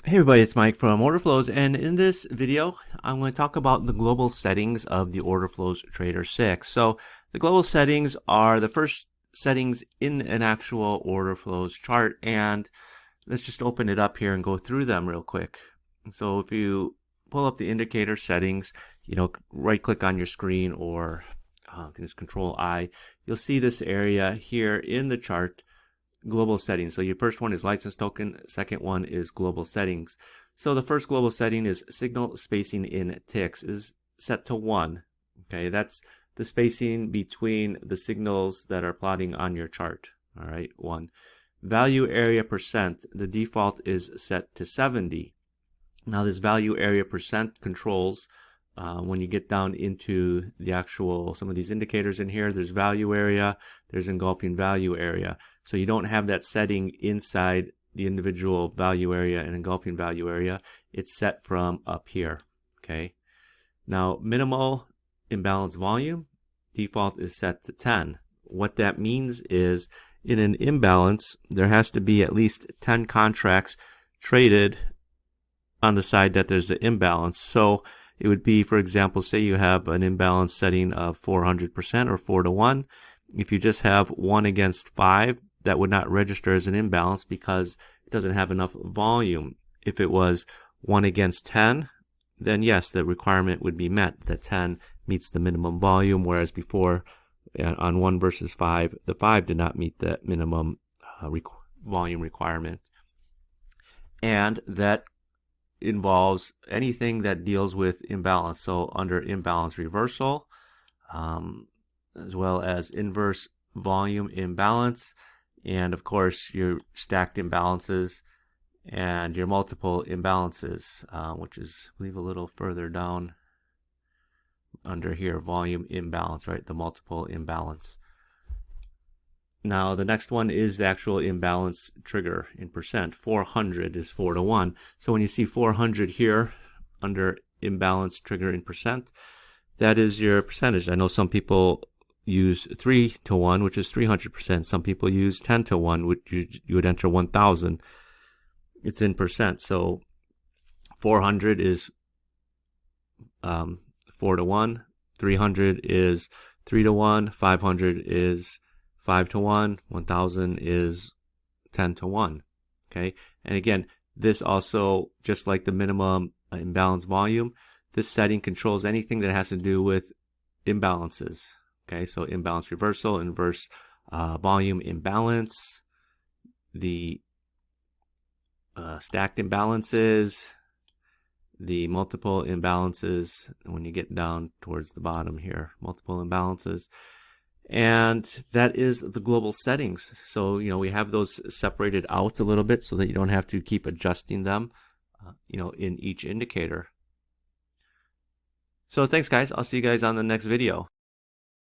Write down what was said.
Hey everybody, it's Mike from Order Flows, and in this video, I'm going to talk about the global settings of the Order Flows Trader 6. So the global settings are the first settings in an actual Order Flows chart, and let's just open it up here and go through them real quick. So if you pull up the indicator settings, right click on your screen, or I think it's Control I, you'll see this area here in the chart, global settings. So your first one is license token, second one is global settings. So the first global setting is signal spacing in ticks is set to 1. Okay, that's the spacing between the signals that are plotting on your chart. All right, 1. Value area percent, the default is set to 70. Now this value area percent controls when you get down into the actual, some of these indicators in here, there's value area, there's engulfing value area. So you don't have that setting inside the individual value area and engulfing value area. It's set from up here. Okay. Now minimal imbalance volume, default is set to 10. What that means is in an imbalance, there has to be at least 10 contracts traded on the side that there's an imbalance. So it would be, for example, say you have an imbalance setting of 400% or 4 to 1. If you just have 1 against 5, that would not register as an imbalance because it doesn't have enough volume. If it was 1 against 10, then yes, the requirement would be met, that 10 meets the minimum volume, whereas before on 1 versus 5, the 5 did not meet the minimum volume requirement. And that involves anything that deals with imbalance. So under imbalance reversal, as well as inverse volume imbalance, and of course your stacked imbalances and your multiple imbalances, which is, I believe, a little further down under here, volume imbalance, right? The multiple imbalance. Now the next one is the actual imbalance trigger in percent. 400 is 4 to 1. So when you see 400 here under imbalance trigger in percent, that is your percentage. I know some people use 3 to 1, which is 300%. Some people use 10 to 1, which you would enter 1,000. It's in percent. So 400 is 4 to 1. 300 is 3 to 1. 500 is 5 to 1, 1,000 is 10 to 1. Okay, and again, this also, just like the minimum imbalance volume, this setting controls anything that has to do with imbalances. Okay, so imbalance reversal, inverse volume imbalance, the stacked imbalances, the multiple imbalances, when you get down towards the bottom here, multiple imbalances. And that is the global settings. So, we have those separated out a little bit so that you don't have to keep adjusting them, in each indicator. So thanks guys. I'll see you guys on the next video.